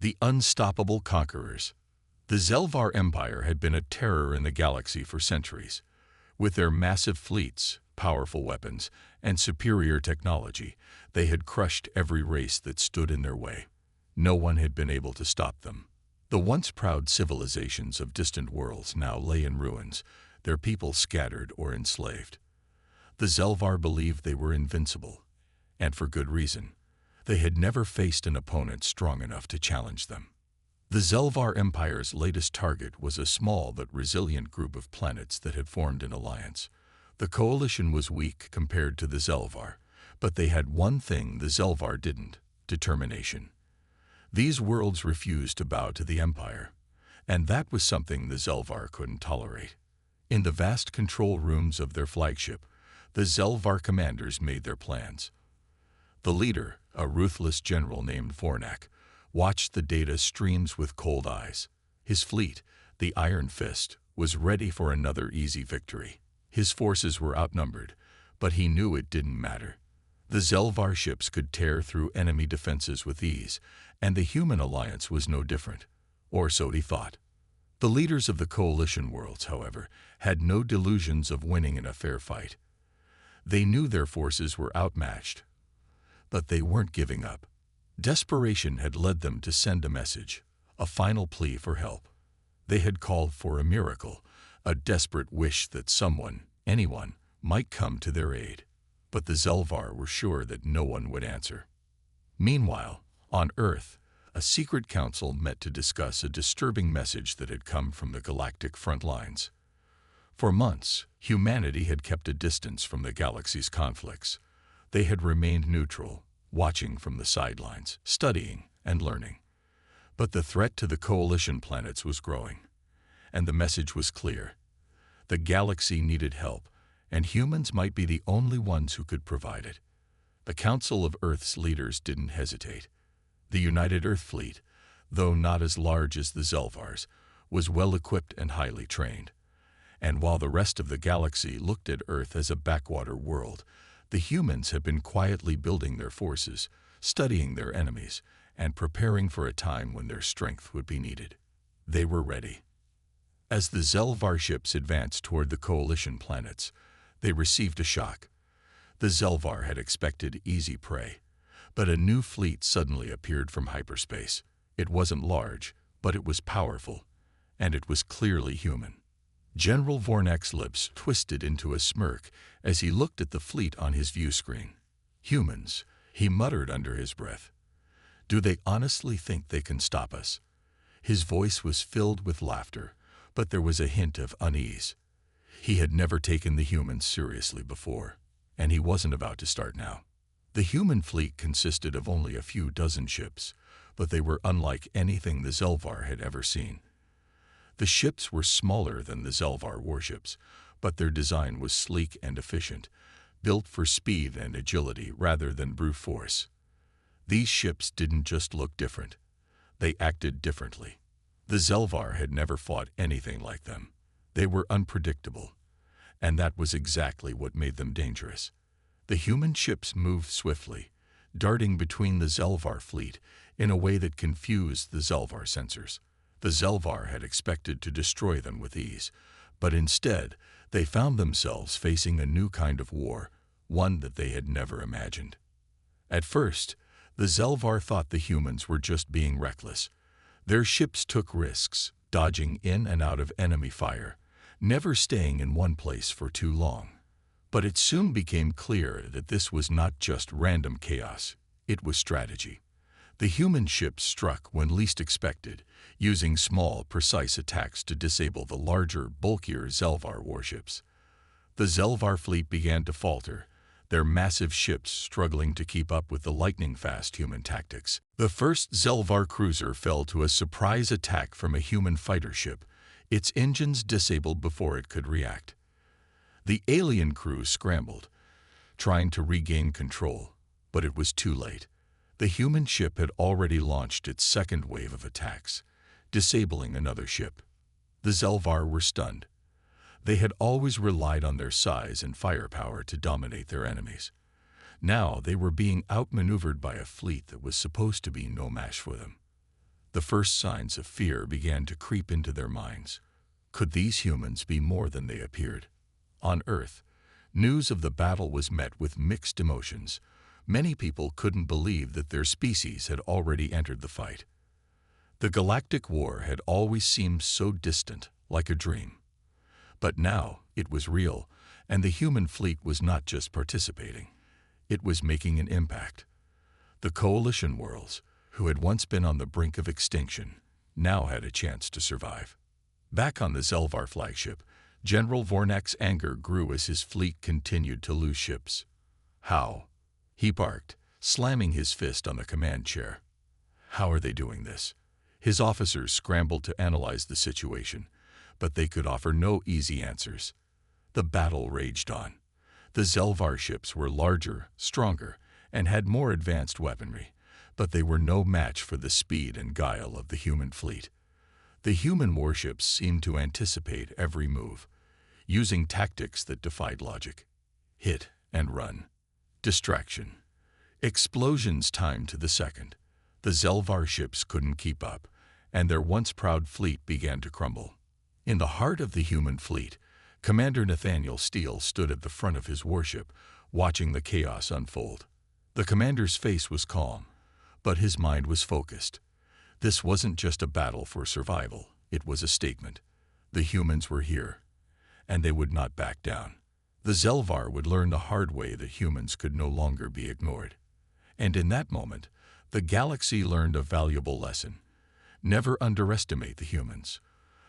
The unstoppable conquerors. The Zelvar Empire had been a terror in the galaxy for centuries. With their massive fleets, powerful weapons, and superior technology, they had crushed every race that stood in their way. No one had been able to stop them. The once proud civilizations of distant worlds now lay in ruins, their people scattered or enslaved. The Zelvar believed they were invincible, and for good reason. They had never faced an opponent strong enough to challenge them. The Zelvar Empire's latest target was a small but resilient group of planets that had formed an alliance. The coalition was weak compared to the Zelvar, but they had one thing the Zelvar didn't: determination. These worlds refused to bow to the Empire, and that was something the Zelvar couldn't tolerate. In the vast control rooms of their flagship, the Zelvar commanders made their plans. The leader, a ruthless general named Fornak, watched the data streams with cold eyes. His fleet, the Iron Fist, was ready for another easy victory. His forces were outnumbered, but he knew it didn't matter. The Zelvar ships could tear through enemy defenses with ease, and the human alliance was no different, or so he thought. The leaders of the coalition worlds, however, had no delusions of winning in a fair fight. They knew their forces were outmatched, but they weren't giving up. Desperation had led them to send a message, a final plea for help. They had called for a miracle, a desperate wish that someone, anyone, might come to their aid. But the Zelvar were sure that no one would answer. Meanwhile, on Earth, a secret council met to discuss a disturbing message that had come from the galactic front lines. For months, humanity had kept a distance from the galaxy's conflicts. They had remained neutral, watching from the sidelines, studying and learning. But the threat to the coalition planets was growing, and the message was clear. The galaxy needed help, and humans might be the only ones who could provide it. The Council of Earth's leaders didn't hesitate. The United Earth Fleet, though not as large as the Zelvars, was well equipped and highly trained. And while the rest of the galaxy looked at Earth as a backwater world, the humans had been quietly building their forces, studying their enemies, and preparing for a time when their strength would be needed. They were ready. As the Zelvar ships advanced toward the coalition planets, they received a shock. The Zelvar had expected easy prey, but a new fleet suddenly appeared from hyperspace. It wasn't large, but it was powerful, and it was clearly human. General Fornak's lips twisted into a smirk as he looked at the fleet on his view screen. Humans, he muttered under his breath. Do they honestly think they can stop us? His voice was filled with laughter, but there was a hint of unease. He had never taken the humans seriously before, and he wasn't about to start now. The human fleet consisted of only a few dozen ships, but they were unlike anything the Zelvar had ever seen. The ships were smaller than the Zelvar warships, but their design was sleek and efficient, built for speed and agility rather than brute force. These ships didn't just look different, they acted differently. The Zelvar had never fought anything like them. They were unpredictable, and that was exactly what made them dangerous. The human ships moved swiftly, darting between the Zelvar fleet in a way that confused the Zelvar sensors. The Zelvar had expected to destroy them with ease, but instead they found themselves facing a new kind of war, one that they had never imagined. At first, the Zelvar thought the humans were just being reckless. Their ships took risks, dodging in and out of enemy fire, never staying in one place for too long. But it soon became clear that this was not just random chaos, it was strategy. The human ships struck when least expected, using small, precise attacks to disable the larger, bulkier Zelvar warships. The Zelvar fleet began to falter, their massive ships struggling to keep up with the lightning-fast human tactics. The first Zelvar cruiser fell to a surprise attack from a human fighter ship, its engines disabled before it could react. The alien crew scrambled, trying to regain control, but it was too late. The human ship had already launched its second wave of attacks, disabling another ship. The Zelvar were stunned. They had always relied on their size and firepower to dominate their enemies. Now they were being outmaneuvered by a fleet that was supposed to be no match for them. The first signs of fear began to creep into their minds. Could these humans be more than they appeared? On Earth, news of the battle was met with mixed emotions. Many people couldn't believe that their species had already entered the fight. The galactic war had always seemed so distant, like a dream. But now it was real, and the human fleet was not just participating. It was making an impact. The coalition worlds, who had once been on the brink of extinction, now had a chance to survive. Back on the Zelvar flagship, General Vornak's anger grew as his fleet continued to lose ships. How? He barked, slamming his fist on the command chair. How are they doing this? His officers scrambled to analyze the situation, but they could offer no easy answers. The battle raged on. The Zelvar ships were larger, stronger, and had more advanced weaponry, but they were no match for the speed and guile of the human fleet. The human warships seemed to anticipate every move, using tactics that defied logic. Hit and run. Distraction. Explosions timed to the second. The Zelvar ships couldn't keep up, and their once proud fleet began to crumble. In the heart of the human fleet, Commander Nathaniel Steele stood at the front of his warship, watching the chaos unfold. The commander's face was calm, but his mind was focused. This wasn't just a battle for survival, it was a statement. The humans were here, and they would not back down. The Zelvar would learn the hard way that humans could no longer be ignored. And in that moment, the galaxy learned a valuable lesson. Never underestimate the humans.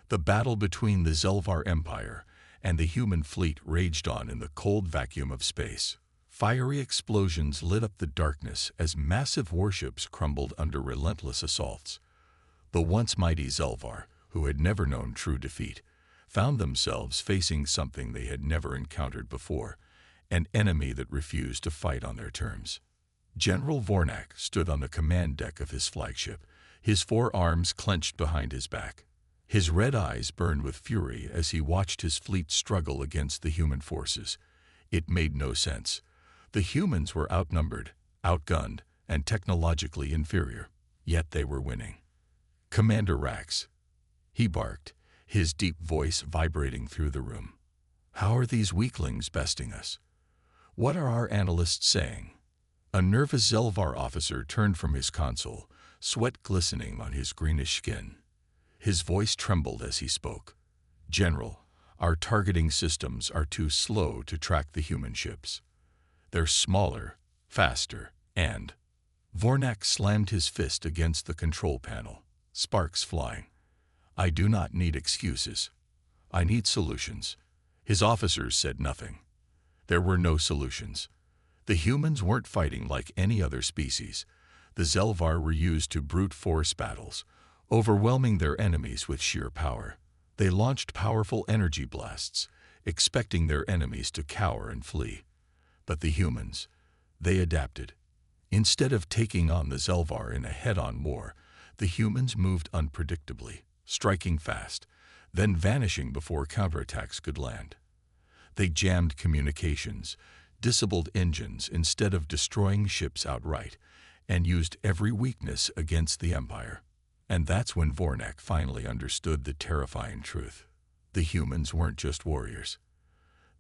The battle between the Zelvar Empire and the human fleet raged on in the cold vacuum of space. Fiery explosions lit up the darkness as massive warships crumbled under relentless assaults. The once mighty Zelvar, who had never known true defeat, found themselves facing something they had never encountered before, an enemy that refused to fight on their terms. General Vornak stood on the command deck of his flagship, his forearms clenched behind his back. His red eyes burned with fury as he watched his fleet struggle against the human forces. It made no sense. The humans were outnumbered, outgunned, and technologically inferior, yet they were winning. Commander Rax, he barked, his deep voice vibrating through the room. How are these weaklings besting us? What are our analysts saying? A nervous Zelvar officer turned from his console, sweat glistening on his greenish skin. His voice trembled as he spoke. General, our targeting systems are too slow to track the human ships. They're smaller, faster, and... Vornak slammed his fist against the control panel, sparks flying. I do not need excuses. I need solutions. His officers said nothing. There were no solutions. The humans weren't fighting like any other species. The Zelvar were used to brute force battles, overwhelming their enemies with sheer power. They launched powerful energy blasts, expecting their enemies to cower and flee. But the humans, they adapted. Instead of taking on the Zelvar in a head-on war, the humans moved unpredictably, striking fast, then vanishing before counterattacks could land. They jammed communications, disabled engines instead of destroying ships outright, and used every weakness against the Empire. And that's when Vornak finally understood the terrifying truth. The humans weren't just warriors.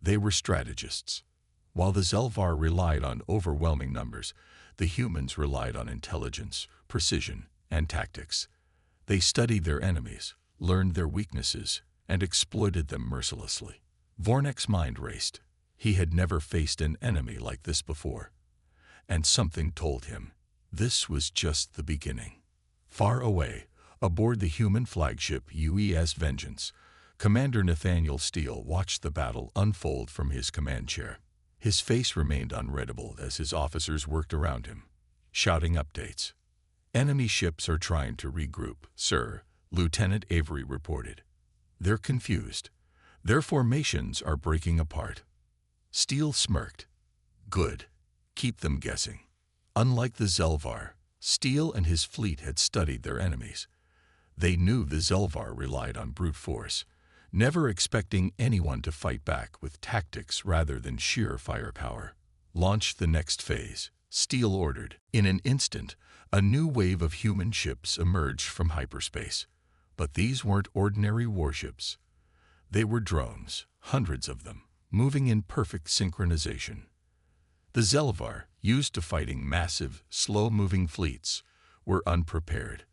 They were strategists. While the Zelvar relied on overwhelming numbers, the humans relied on intelligence, precision, and tactics. They studied their enemies, learned their weaknesses, and exploited them mercilessly. Vornak's mind raced. He had never faced an enemy like this before. And something told him this was just the beginning. Far away, aboard the human flagship HFY Vengeance, Commander Nathaniel Steele watched the battle unfold from his command chair. His face remained unreadable as his officers worked around him, shouting updates. Enemy ships are trying to regroup, sir, Lieutenant Avery reported. They're confused. Their formations are breaking apart. Steele smirked. Good. Keep them guessing. Unlike the Zelvar, Steele and his fleet had studied their enemies. They knew the Zelvar relied on brute force, never expecting anyone to fight back with tactics rather than sheer firepower. Launch the next phase, Steele ordered. In an instant, a new wave of human ships emerged from hyperspace. But these weren't ordinary warships. They were drones, hundreds of them, moving in perfect synchronization. The Zelvar, used to fighting massive, slow-moving fleets, were unprepared.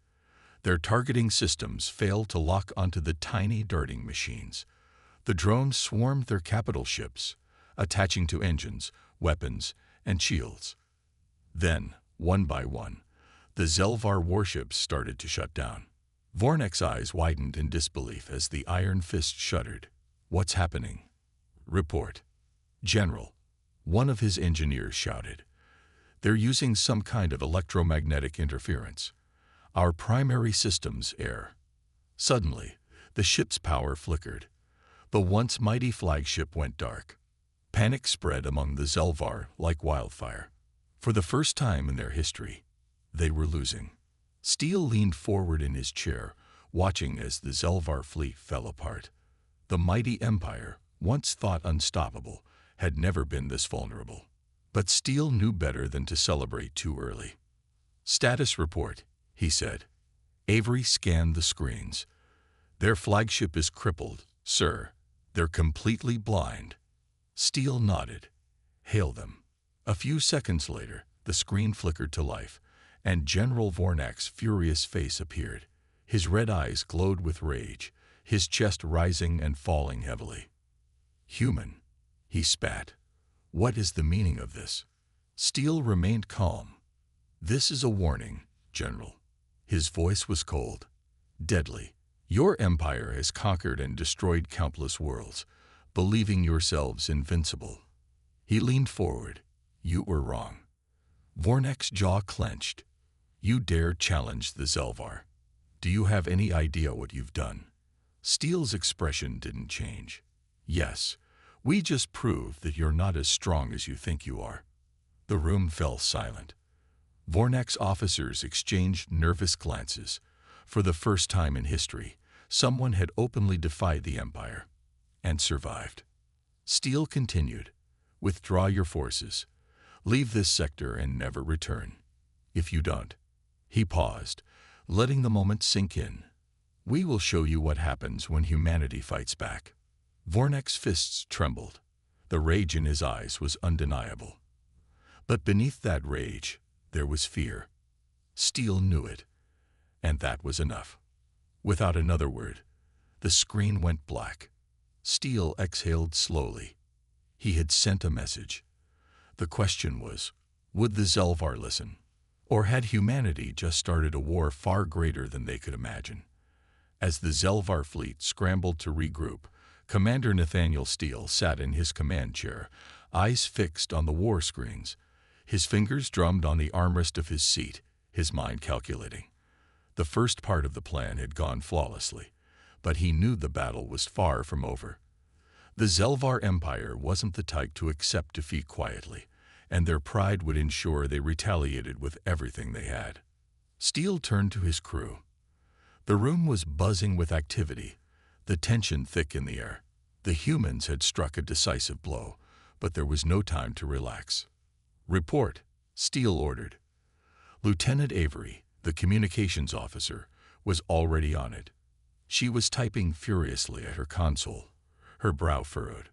Their targeting systems failed to lock onto the tiny darting machines. The drones swarmed their capital ships, attaching to engines, weapons, and shields. Then, one by one, the Zelvar warships started to shut down. Vornek's eyes widened in disbelief as the Iron Fist shuddered. "What's happening?" "Report." "General," one of his engineers shouted. "They're using some kind of electromagnetic interference. Our primary systems err." Suddenly, the ship's power flickered. The once mighty flagship went dark. Panic spread among the Zelvar like wildfire. For the first time in their history, they were losing. Steele leaned forward in his chair, watching as the Zelvar fleet fell apart. The mighty empire, once thought unstoppable, had never been this vulnerable. But Steele knew better than to celebrate too early. "Status report," he said. Avery scanned the screens. "Their flagship is crippled, sir. They're completely blind." Steele nodded. "Hail them." A few seconds later, the screen flickered to life, and General Vornak's furious face appeared. His red eyes glowed with rage, his chest rising and falling heavily. "Human," he spat. "What is the meaning of this?" Steele remained calm. "This is a warning, General." His voice was cold, deadly. "Your empire has conquered and destroyed countless worlds, believing yourselves invincible." He leaned forward. "You were wrong." Vornek's jaw clenched. "You dare challenge the Zelvar? Do you have any idea what you've done?" Steele's expression didn't change. "Yes, we just proved that you're not as strong as you think you are." The room fell silent. Vornek's officers exchanged nervous glances. For the first time in history, someone had openly defied the Empire and survived. Steele continued. "Withdraw your forces. Leave this sector and never return. If you don't—" He paused, letting the moment sink in. "We will show you what happens when humanity fights back." Vornek's fists trembled. The rage in his eyes was undeniable. But beneath that rage, there was fear. Steele knew it, and that was enough. Without another word, the screen went black. Steele exhaled slowly. He had sent a message. The question was, would the Zelvar listen? Or had humanity just started a war far greater than they could imagine? As the Zelvar fleet scrambled to regroup, Commander Nathaniel Steele sat in his command chair, eyes fixed on the war screens. His fingers drummed on the armrest of his seat, his mind calculating. The first part of the plan had gone flawlessly, but he knew the battle was far from over. The Zelvar Empire wasn't the type to accept defeat quietly, and their pride would ensure they retaliated with everything they had. Steele turned to his crew. The room was buzzing with activity, the tension thick in the air. The humans had struck a decisive blow, but there was no time to relax. "Report," Steele ordered. Lieutenant Avery, the communications officer, was already on it. She was typing furiously at her console, her brow furrowed.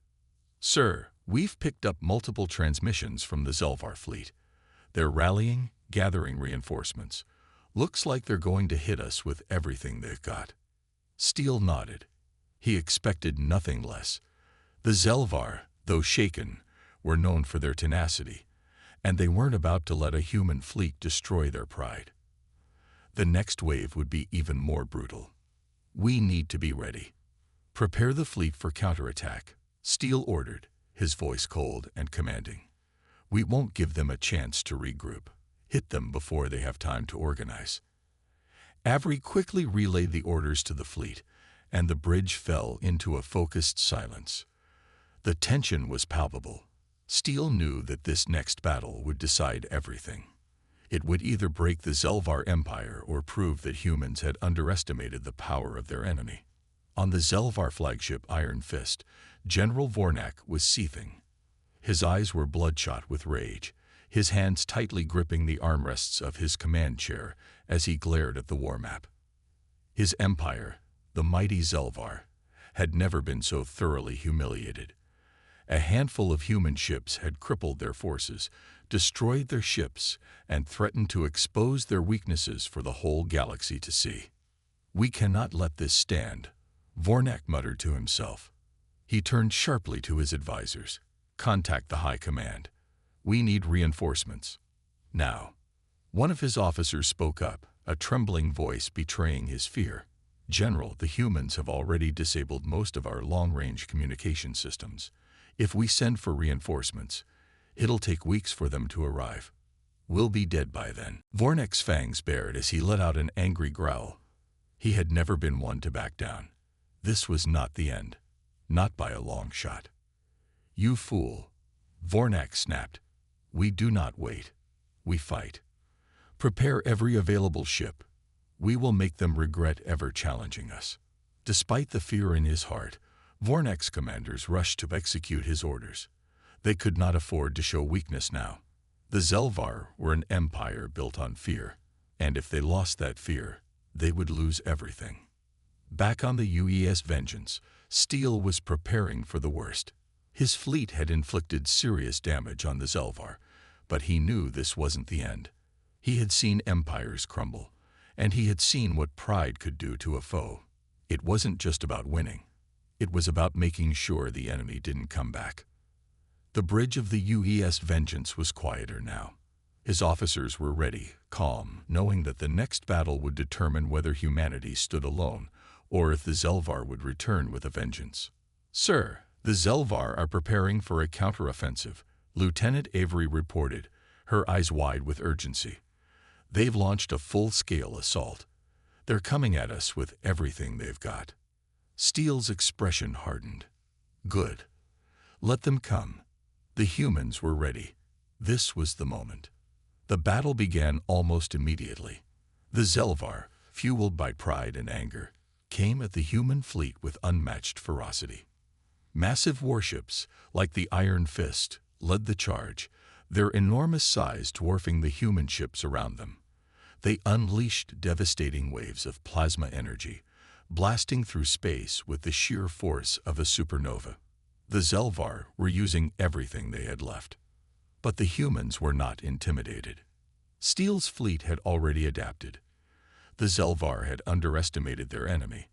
"Sir, we've picked up multiple transmissions from the Zelvar fleet. They're rallying, gathering reinforcements. Looks like they're going to hit us with everything they've got." Steele nodded. He expected nothing less. The Zelvar, though shaken, were known for their tenacity, and they weren't about to let a human fleet destroy their pride. The next wave would be even more brutal. "We need to be ready. Prepare the fleet for counterattack," Steele ordered, his voice cold and commanding. "We won't give them a chance to regroup. Hit them before they have time to organize." Avery quickly relayed the orders to the fleet, and the bridge fell into a focused silence. The tension was palpable. Steele knew that this next battle would decide everything. It would either break the Zelvar Empire or prove that humans had underestimated the power of their enemy. On the Zelvar flagship Iron Fist, General Vornak was seething. His eyes were bloodshot with rage, his hands tightly gripping the armrests of his command chair as he glared at the war map. His empire, the mighty Zelvar, had never been so thoroughly humiliated. A handful of human ships had crippled their forces, destroyed their ships, and threatened to expose their weaknesses for the whole galaxy to see. "We cannot let this stand," Vornak muttered to himself. He turned sharply to his advisors. "Contact the High Command. We need reinforcements. Now." One of his officers spoke up, a trembling voice betraying his fear. "General, the humans have already disabled most of our long-range communication systems. If we send for reinforcements, it'll take weeks for them to arrive. We'll be dead by then." Vornak's fangs bared as he let out an angry growl. He had never been one to back down. This was not the end. Not by a long shot. "You fool," Vornak snapped. "We do not wait. We fight. Prepare every available ship. We will make them regret ever challenging us." Despite the fear in his heart, Vornak's commanders rushed to execute his orders. They could not afford to show weakness now. The Zelvar were an empire built on fear, and if they lost that fear, they would lose everything. Back on the UES Vengeance, Steel was preparing for the worst. His fleet had inflicted serious damage on the Zelvar, but he knew this wasn't the end. He had seen empires crumble, and he had seen what pride could do to a foe. It wasn't just about winning. It was about making sure the enemy didn't come back. The bridge of the UES Vengeance was quieter now. His officers were ready, calm, knowing that the next battle would determine whether humanity stood alone or if the Zelvar would return with a vengeance. "Sir, the Zelvar are preparing for a counteroffensive," Lieutenant Avery reported, her eyes wide with urgency. "They've launched a full-scale assault. They're coming at us with everything they've got." Steele's expression hardened. "Good. Let them come." The humans were ready. This was the moment. The battle began almost immediately. The Zelvar, fueled by pride and anger, came at the human fleet with unmatched ferocity. Massive warships, like the Iron Fist, led the charge, their enormous size dwarfing the human ships around them. They unleashed devastating waves of plasma energy, blasting through space with the sheer force of a supernova. The Zelvar were using everything they had left. But the humans were not intimidated. Steele's fleet had already adapted. The Zelvar had underestimated their enemy,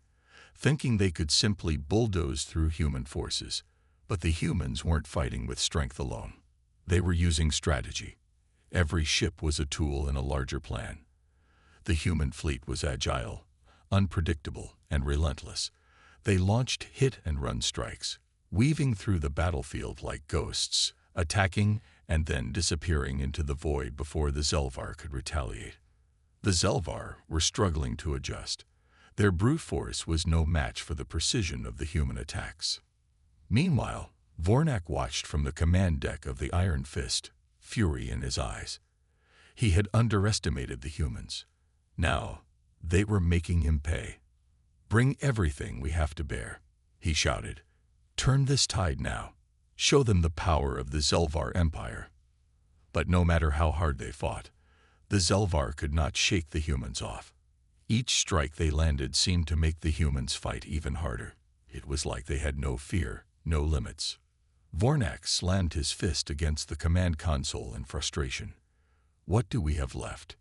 thinking they could simply bulldoze through human forces. But the humans weren't fighting with strength alone. They were using strategy. Every ship was a tool in a larger plan. The human fleet was agile, unpredictable, and relentless. They launched hit-and-run strikes, weaving through the battlefield like ghosts, attacking and then disappearing into the void before the Zelvar could retaliate. The Zelvar were struggling to adjust. Their brute force was no match for the precision of the human attacks. Meanwhile, Vornak watched from the command deck of the Iron Fist, fury in his eyes. He had underestimated the humans. Now, they were making him pay. "Bring everything we have to bear," he shouted. "Turn this tide now. Show them the power of the Zelvar Empire." But no matter how hard they fought, the Zelvar could not shake the humans off. Each strike they landed seemed to make the humans fight even harder. It was like they had no fear, no limits. Vornak slammed his fist against the command console in frustration. "What do we have left?"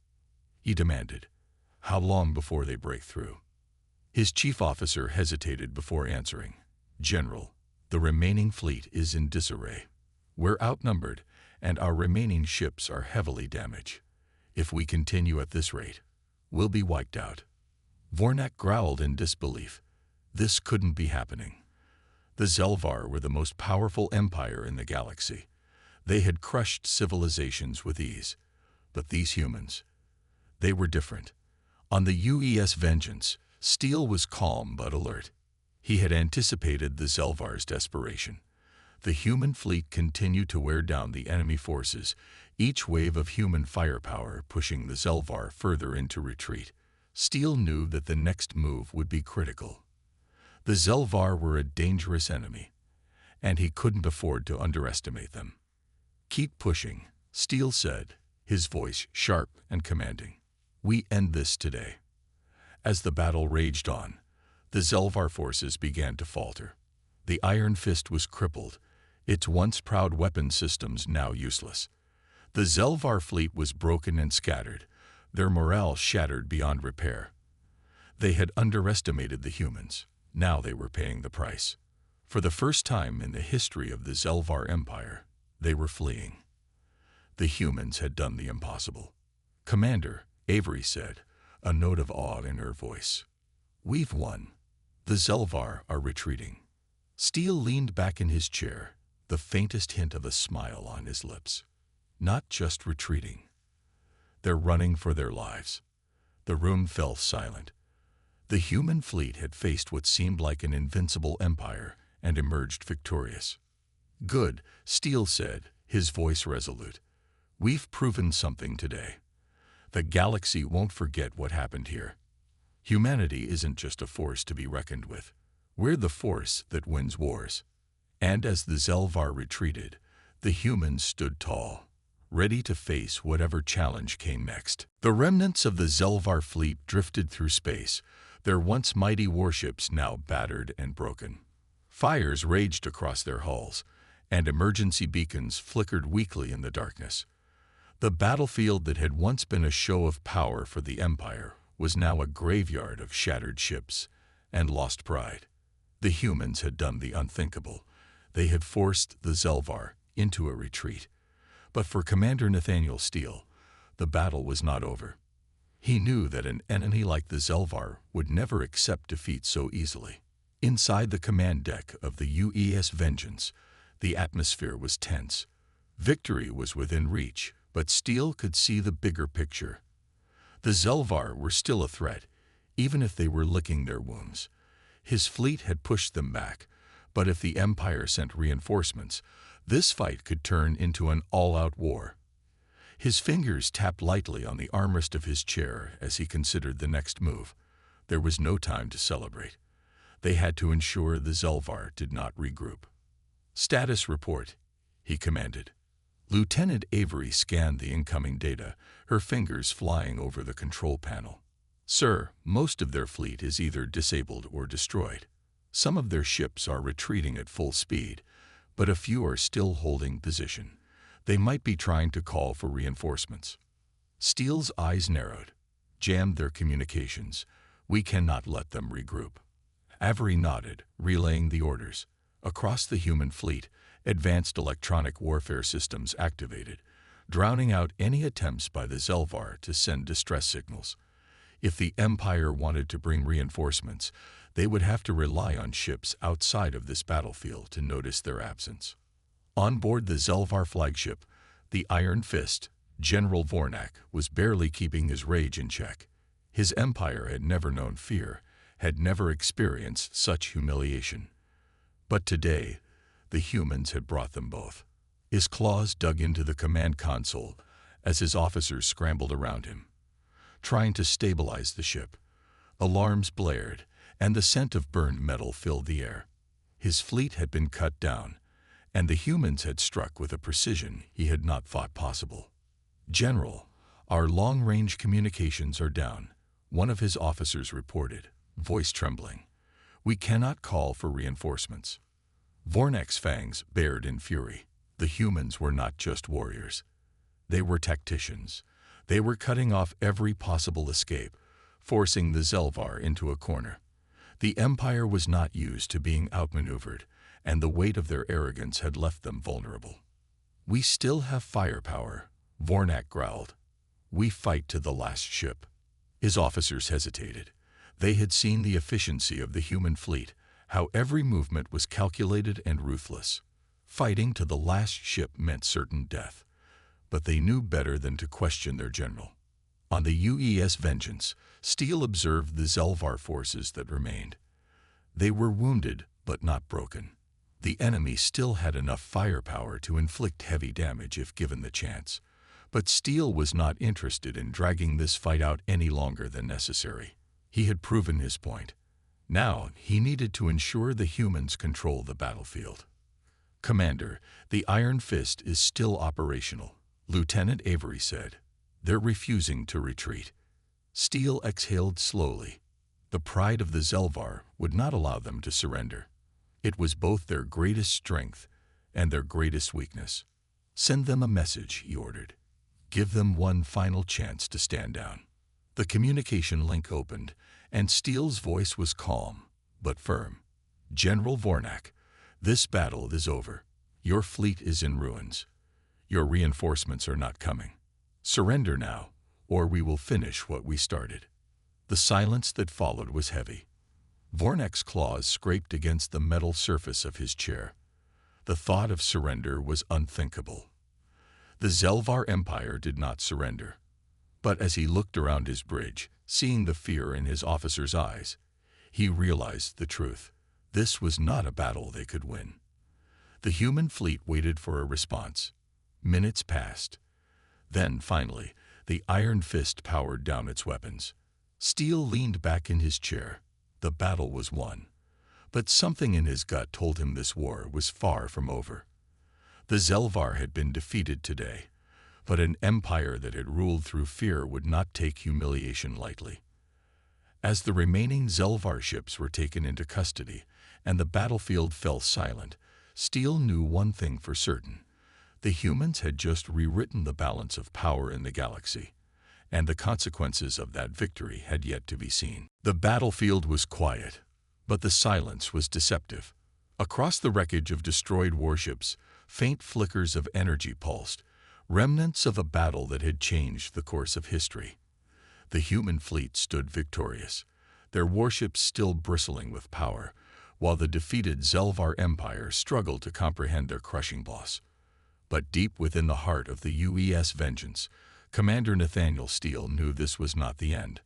he demanded. "How long before they break through?" His chief officer hesitated before answering. "General, the remaining fleet is in disarray. We're outnumbered, and our remaining ships are heavily damaged. If we continue at this rate, we'll be wiped out." Vornak growled in disbelief. This couldn't be happening. The Zelvar were the most powerful empire in the galaxy. They had crushed civilizations with ease. But these humans, they were different. On the UES Vengeance, Steele was calm but alert. He had anticipated the Zelvar's desperation. The human fleet continued to wear down the enemy forces, each wave of human firepower pushing the Zelvar further into retreat. Steele knew that the next move would be critical. The Zelvar were a dangerous enemy, and he couldn't afford to underestimate them. "Keep pushing," Steele said, his voice sharp and commanding. "We end this today." As the battle raged on, the Zelvar forces began to falter. The Iron Fist was crippled, its once proud weapon systems now useless. The Zelvar fleet was broken and scattered, their morale shattered beyond repair. They had underestimated the humans. Now they were paying the price. For the first time in the history of the Zelvar Empire, they were fleeing. The humans had done the impossible. "Commander," Avery said, a note of awe in her voice. "We've won. The Zelvar are retreating." Steele leaned back in his chair, the faintest hint of a smile on his lips. "Not just retreating. They're running for their lives." The room fell silent. The human fleet had faced what seemed like an invincible empire and emerged victorious. "Good," Steele said, his voice resolute. "We've proven something today. The galaxy won't forget what happened here. Humanity isn't just a force to be reckoned with. We're the force that wins wars." And as the Zelvar retreated, the humans stood tall, ready to face whatever challenge came next. The remnants of the Zelvar fleet drifted through space, their once mighty warships now battered and broken. Fires raged across their hulls, and emergency beacons flickered weakly in the darkness. The battlefield that had once been a show of power for the Empire was now a graveyard of shattered ships and lost pride. The humans had done the unthinkable. They had forced the Zelvar into a retreat. But for Commander Nathaniel Steele, the battle was not over. He knew that an enemy like the Zelvar would never accept defeat so easily. Inside the command deck of the UES Vengeance, the atmosphere was tense. Victory was within reach, but Steele could see the bigger picture. The Zelvar were still a threat, even if they were licking their wounds. His fleet had pushed them back, but if the Empire sent reinforcements, this fight could turn into an all-out war. His fingers tapped lightly on the armrest of his chair as he considered the next move. There was no time to celebrate. They had to ensure the Zelvar did not regroup. "Status report," he commanded. Lieutenant Avery scanned the incoming data, her fingers flying over the control panel. "Sir, most of their fleet is either disabled or destroyed. Some of their ships are retreating at full speed, but a few are still holding position. They might be trying to call for reinforcements." Steele's eyes narrowed. "Jammed their communications. We cannot let them regroup." Avery nodded, relaying the orders. Across the human fleet, advanced electronic warfare systems activated, drowning out any attempts by the Zelvar to send distress signals. If the Empire wanted to bring reinforcements, they would have to rely on ships outside of this battlefield to notice their absence. On board the Zelvar flagship, the Iron Fist, General Vornak was barely keeping his rage in check. His empire had never known fear, had never experienced such humiliation. But today, the humans had brought them both. His claws dug into the command console as his officers scrambled around him, trying to stabilize the ship. Alarms blared, and the scent of burned metal filled the air. His fleet had been cut down, and the humans had struck with a precision he had not thought possible. "General, our long-range communications are down," one of his officers reported, voice trembling. "We cannot call for reinforcements." Vornak's fangs bared in fury. The humans were not just warriors. They were tacticians. They were cutting off every possible escape, forcing the Zelvar into a corner. The Empire was not used to being outmaneuvered, and the weight of their arrogance had left them vulnerable. "We still have firepower," Vornak growled. "We fight to the last ship." His officers hesitated. They had seen the efficiency of the human fleet, how every movement was calculated and ruthless. Fighting to the last ship meant certain death, but they knew better than to question their general. On the UES Vengeance, Steele observed the Zelvar forces that remained. They were wounded, but not broken. The enemy still had enough firepower to inflict heavy damage if given the chance. But Steele was not interested in dragging this fight out any longer than necessary. He had proven his point. Now he needed to ensure the humans control the battlefield. "Commander, the Iron Fist is still operational. Lieutenant Avery said. They're refusing to retreat. Steele exhaled slowly. The pride of the Zelvar would not allow them to surrender. It was both their greatest strength and their greatest weakness. Send them a message, he ordered. Give them one final chance to stand down. The communication link opened, and Steele's voice was calm, but firm. General Vornak, this battle is over. Your fleet is in ruins. Your reinforcements are not coming. Surrender now, or we will finish what we started. The silence that followed was heavy. Vornak's claws scraped against the metal surface of his chair. The thought of surrender was unthinkable. The Zelvar Empire did not surrender. But as he looked around his bridge, seeing the fear in his officers' eyes, he realized the truth. This was not a battle they could win. The human fleet waited for a response. Minutes passed. Then, finally, the Iron Fist powered down its weapons. Steele leaned back in his chair. The battle was won. But something in his gut told him this war was far from over. The Zelvar had been defeated today, but an empire that had ruled through fear would not take humiliation lightly. As the remaining Zelvar ships were taken into custody and the battlefield fell silent, Steele knew one thing for certain. The humans had just rewritten the balance of power in the galaxy, and the consequences of that victory had yet to be seen. The battlefield was quiet, but the silence was deceptive. Across the wreckage of destroyed warships, faint flickers of energy pulsed, remnants of a battle that had changed the course of history. The human fleet stood victorious, their warships still bristling with power, while the defeated Zelvar Empire struggled to comprehend their crushing loss. But deep within the heart of the UES Vengeance, Commander Nathaniel Steele knew this was not the end.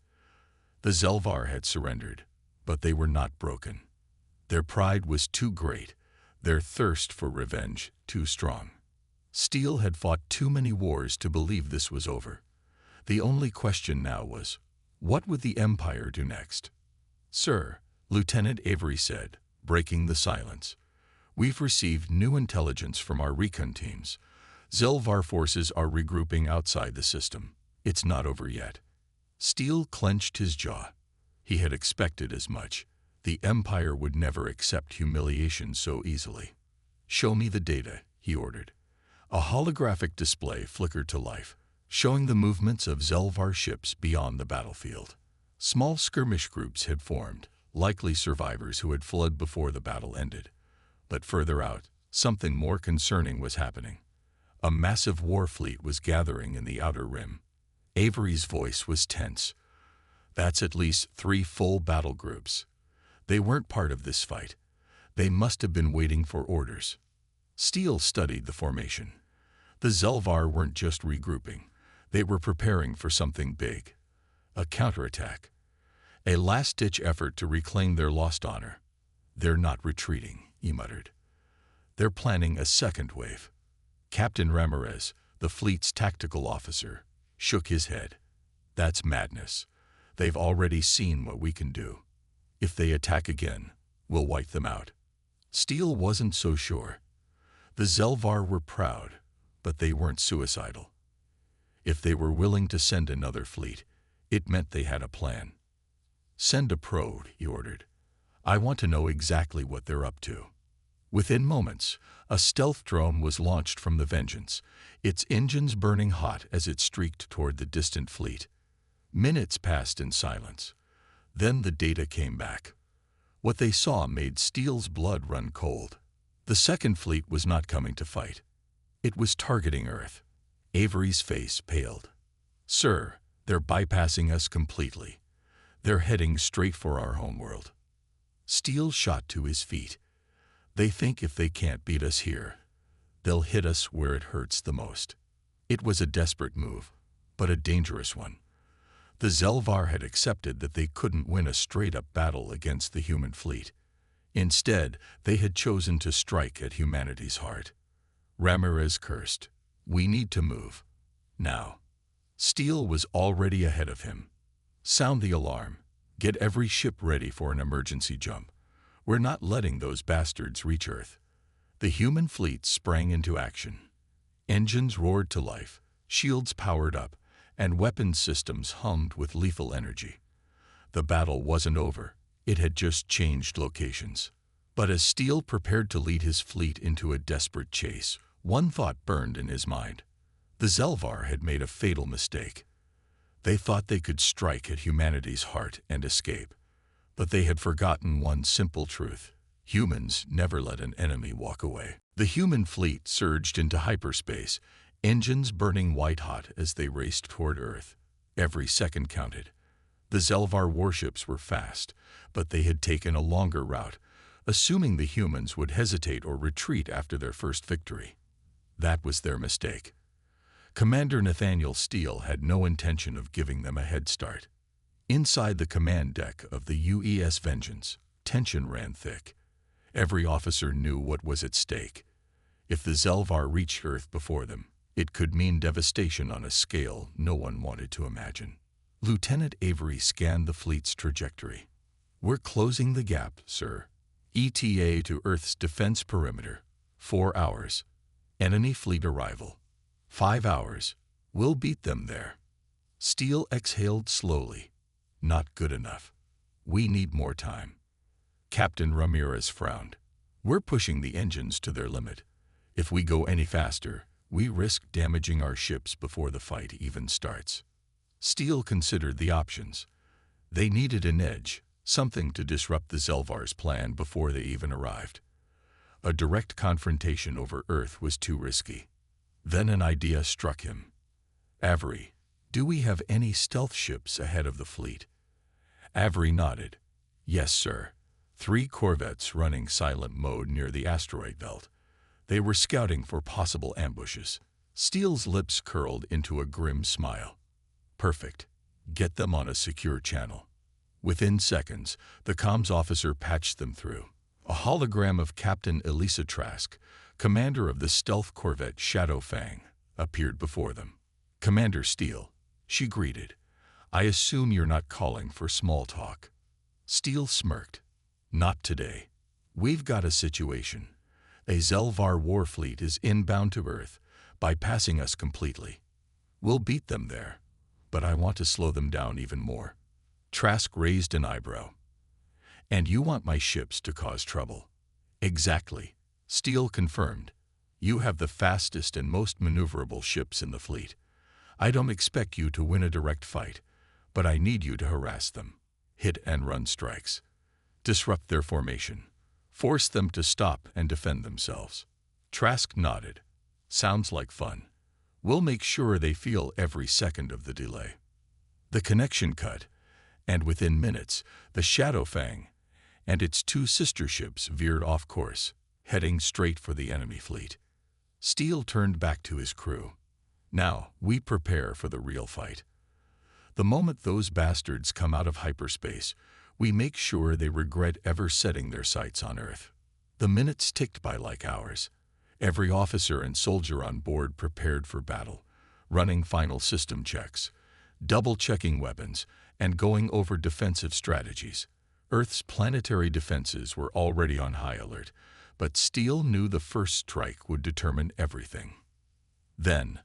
The Zelvar had surrendered, but they were not broken. Their pride was too great, their thirst for revenge too strong. Steele had fought too many wars to believe this was over. The only question now was, what would the Empire do next? Sir, Lieutenant Avery said, breaking the silence. We've received new intelligence from our recon teams. Zelvar forces are regrouping outside the system. It's not over yet. Steele clenched his jaw. He had expected as much. The Empire would never accept humiliation so easily. Show me the data, he ordered. A holographic display flickered to life, showing the movements of Zelvar ships beyond the battlefield. Small skirmish groups had formed, likely survivors who had fled before the battle ended. But further out, something more concerning was happening. A massive war fleet was gathering in the outer rim. Avery's voice was tense. That's at least 3 full battle groups. They weren't part of this fight. They must have been waiting for orders. Steele studied the formation. The Zelvar weren't just regrouping. They were preparing for something big. A counterattack. A last-ditch effort to reclaim their lost honor. They're not retreating, he muttered. They're planning a second wave. Captain Ramirez, the fleet's tactical officer, shook his head. That's madness. They've already seen what we can do. If they attack again, we'll wipe them out. Steele wasn't so sure. The Zelvar were proud, but they weren't suicidal. If they were willing to send another fleet, it meant they had a plan. Send a probe, he ordered. I want to know exactly what they're up to. Within moments, a stealth drone was launched from the Vengeance, its engines burning hot as it streaked toward the distant fleet. Minutes passed in silence. Then the data came back. What they saw made Steele's blood run cold. The second fleet was not coming to fight. It was targeting Earth. Avery's face paled. Sir, they're bypassing us completely. They're heading straight for our homeworld. Steele shot to his feet. They think if they can't beat us here, they'll hit us where it hurts the most. It was a desperate move, but a dangerous one. The Zelvar had accepted that they couldn't win a straight-up battle against the human fleet. Instead, they had chosen to strike at humanity's heart. Ramirez cursed. We need to move. Now. Steele was already ahead of him. Sound the alarm. Get every ship ready for an emergency jump. We're not letting those bastards reach Earth. The human fleet sprang into action. Engines roared to life. shields powered up, and weapons systems hummed with lethal energy. The battle wasn't over. It had just changed locations. But as Steele prepared to lead his fleet into a desperate chase, one thought burned in his mind. The Zelvar had made a fatal mistake. They thought they could strike at humanity's heart and escape. But they had forgotten one simple truth. Humans never let an enemy walk away. The human fleet surged into hyperspace, engines burning white-hot as they raced toward Earth. Every second counted. The Zelvar warships were fast, but they had taken a longer route, assuming the humans would hesitate or retreat after their first victory. That was their mistake. Commander Nathaniel Steele had no intention of giving them a head start. Inside the command deck of the UES Vengeance, tension ran thick. Every officer knew what was at stake. If the Zelvar reached Earth before them, it could mean devastation on a scale no one wanted to imagine. Lieutenant Avery scanned the fleet's trajectory. "We're closing the gap, sir. ETA to Earth's defense perimeter. 4 hours. Enemy fleet arrival. 5 hours. We'll beat them there." Steele exhaled slowly. "Not good enough. We need more time." Captain Ramirez frowned. "We're pushing the engines to their limit. If we go any faster, we risk damaging our ships before the fight even starts." Steele considered the options. They needed an edge, something to disrupt the Zelvar's plan before they even arrived. A direct confrontation over Earth was too risky. Then an idea struck him. "Avery, do we have any stealth ships ahead of the fleet?" Avery nodded. "Yes, sir. 3 corvettes running silent mode near the asteroid belt. They were scouting for possible ambushes." Steele's lips curled into a grim smile. "Perfect. Get them on a secure channel." Within seconds, the comms officer patched them through. A hologram of Captain Elisa Trask, commander of the stealth corvette Shadow Fang, appeared before them. "Commander Steele," she greeted. "I assume you're not calling for small talk." Steele smirked. "Not today. We've got a situation. A Zelvar war fleet is inbound to Earth, bypassing us completely. We'll beat them there, but I want to slow them down even more." Trask raised an eyebrow. "And you want my ships to cause trouble?" "Exactly," Steele confirmed. "You have the fastest and most maneuverable ships in the fleet. I don't expect you to win a direct fight, but I need you to harass them. Hit-and-run strikes. Disrupt their formation. Force them to stop and defend themselves." Trask nodded. "Sounds like fun. We'll make sure they feel every second of the delay." The connection cut, and within minutes, the Shadow Fang and its 2 sister ships veered off course, heading straight for the enemy fleet. Steele turned back to his crew. "Now, we prepare for the real fight. The moment those bastards come out of hyperspace, we make sure they regret ever setting their sights on Earth." The minutes ticked by like hours. Every officer and soldier on board prepared for battle, running final system checks, double-checking weapons, and going over defensive strategies. Earth's planetary defenses were already on high alert, but Steele knew the first strike would determine everything. Then,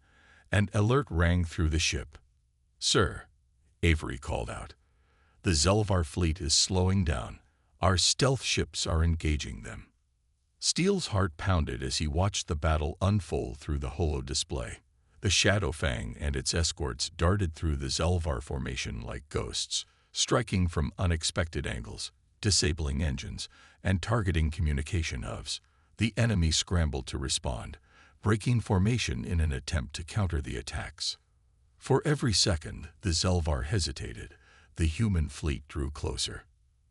an alert rang through the ship. "Sir," Avery called out, "the Zelvar fleet is slowing down. Our stealth ships are engaging them." Steele's heart pounded as he watched the battle unfold through the holo display. The Shadow Fang and its escorts darted through the Zelvar formation like ghosts, striking from unexpected angles, disabling engines, and targeting communication hubs. The enemy scrambled to respond, breaking formation in an attempt to counter the attacks. For every second the Zelvar hesitated, the human fleet drew closer.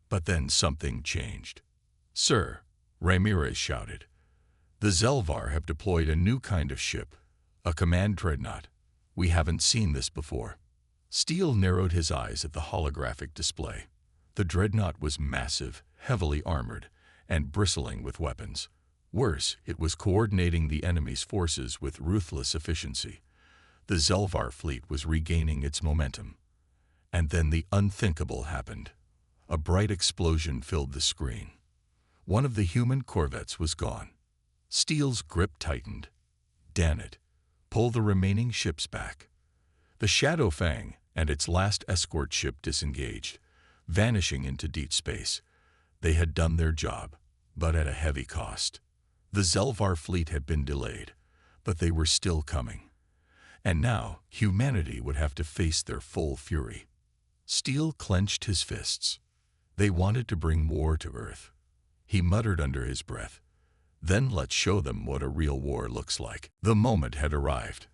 But then something changed. "Sir," Ramirez shouted, "the Zelvar have deployed a new kind of ship, a command dreadnought. We haven't seen this before." Steele narrowed his eyes at the holographic display. The dreadnought was massive, heavily armored, and bristling with weapons. Worse, it was coordinating the enemy's forces with ruthless efficiency. The Zelvar fleet was regaining its momentum. And then the unthinkable happened. A bright explosion filled the screen. One of the human corvettes was gone. Steele's grip tightened. "Damn it. pull the remaining ships back. The Shadow Fang and its last escort ship disengaged, vanishing into deep space. They had done their job, but at a heavy cost. The Zelvar fleet had been delayed, but they were still coming. And now humanity would have to face their full fury. Steel clenched his fists. They wanted to bring war to Earth. He muttered under his breath, "Then let's show them what a real war looks like." The moment had arrived.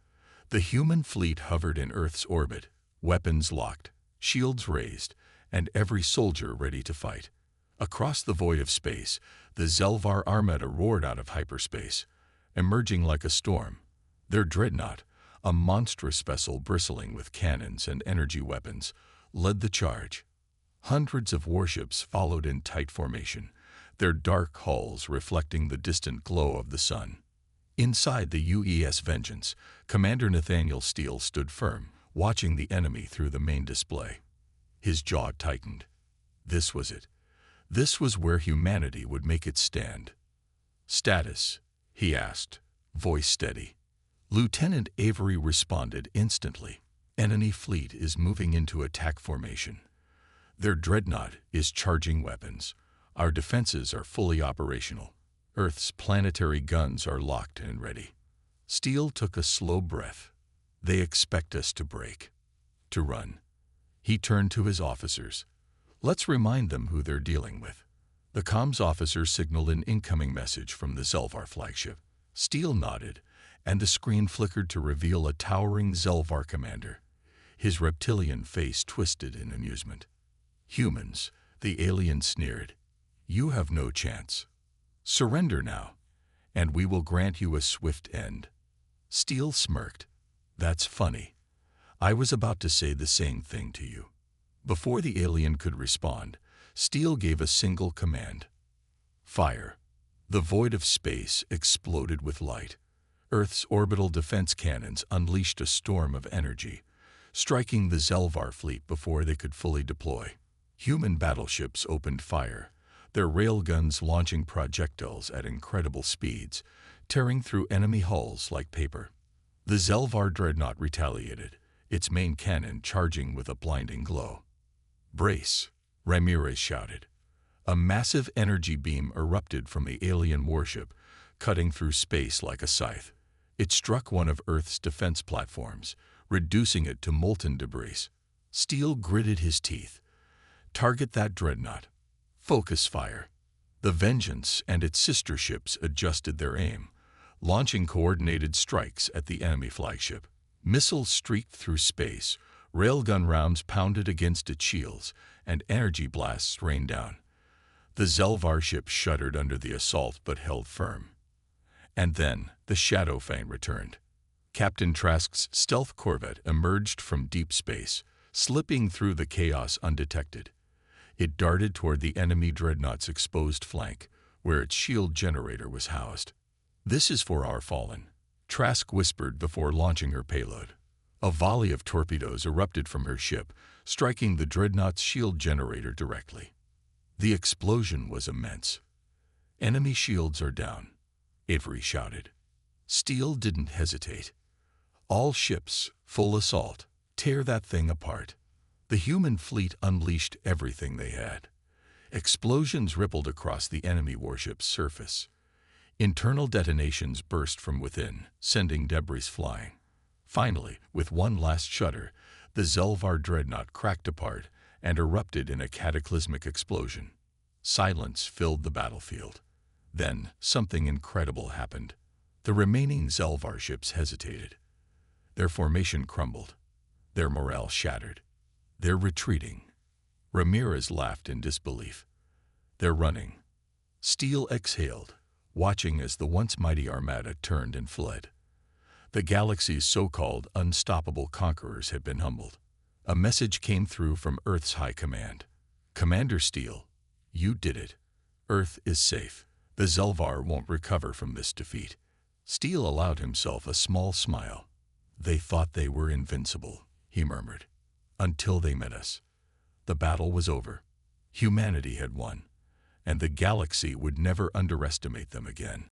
The human fleet hovered in Earth's orbit, weapons locked, shields raised, and every soldier ready to fight. Across the void of space, the Zelvar armada roared out of hyperspace, emerging like a storm. Their dreadnought, a monstrous vessel bristling with cannons and energy weapons, led the charge. Hundreds of warships followed in tight formation, their dark hulls reflecting the distant glow of the sun. Inside the UES Vengeance, Commander Nathaniel Steele stood firm, watching the enemy through the main display. His jaw tightened. This was it. This was where humanity would make its stand. "Status?" he asked, voice steady. Lieutenant Avery responded instantly. "Enemy fleet is moving into attack formation. Their dreadnought is charging weapons. Our defenses are fully operational. Earth's planetary guns are locked and ready." Steele took a slow breath. "They expect us to break, to run." He turned to his officers. "Let's remind them who they're dealing with." The comms officer signaled an incoming message from the Zelvar flagship. Steele nodded, and the screen flickered to reveal a towering Zelvar commander. His reptilian face twisted in amusement. "Humans," the alien sneered. "You have no chance. Surrender now, and we will grant you a swift end." Steele smirked. "That's funny. I was about to say the same thing to you." Before the alien could respond, Steele gave a single command. "Fire." The void of space exploded with light. Earth's orbital defense cannons unleashed a storm of energy, striking the Zelvar fleet before they could fully deploy. Human battleships opened fire, their railguns launching projectiles at incredible speeds, tearing through enemy hulls like paper. The Zelvar dreadnought retaliated, its main cannon charging with a blinding glow. "Brace," Ramirez shouted. A massive energy beam erupted from the alien warship, cutting through space like a scythe. It struck one of Earth's defense platforms, reducing it to molten debris. Steele gritted his teeth. "Target that dreadnought. Focus fire." The Vengeance and its sister ships adjusted their aim, launching coordinated strikes at the enemy flagship. Missiles streaked through space, railgun rounds pounded against its shields, and energy blasts rained down. The Zelvar ship shuddered under the assault but held firm. And then the Shadow Fang returned. Captain Trask's stealth corvette emerged from deep space, slipping through the chaos undetected. It darted toward the enemy dreadnought's exposed flank, where its shield generator was housed. "This is for our fallen," Trask whispered before launching her payload. A volley of torpedoes erupted from her ship, striking the dreadnought's shield generator directly. The explosion was immense. "Enemy shields are down," Avery shouted. Steele didn't hesitate. "All ships, full assault. Tear that thing apart." The human fleet unleashed everything they had. Explosions rippled across the enemy warship's surface. Internal detonations burst from within, sending debris flying. Finally, with one last shudder, the Zelvar dreadnought cracked apart and erupted in a cataclysmic explosion. Silence filled the battlefield. Then something incredible happened. The remaining Zelvar ships hesitated. Their formation crumbled. Their morale shattered. "They're retreating." Ramirez laughed in disbelief. "They're running." Steele exhaled, watching as the once mighty armada turned and fled. The galaxy's so-called unstoppable conquerors had been humbled. A message came through from Earth's high command. "Commander Steele, you did it. Earth is safe. The Zelvar won't recover from this defeat." Steele allowed himself a small smile. "They thought they were invincible," he murmured. "Until they met us. The battle was over. Humanity had won, and the galaxy would never underestimate them again."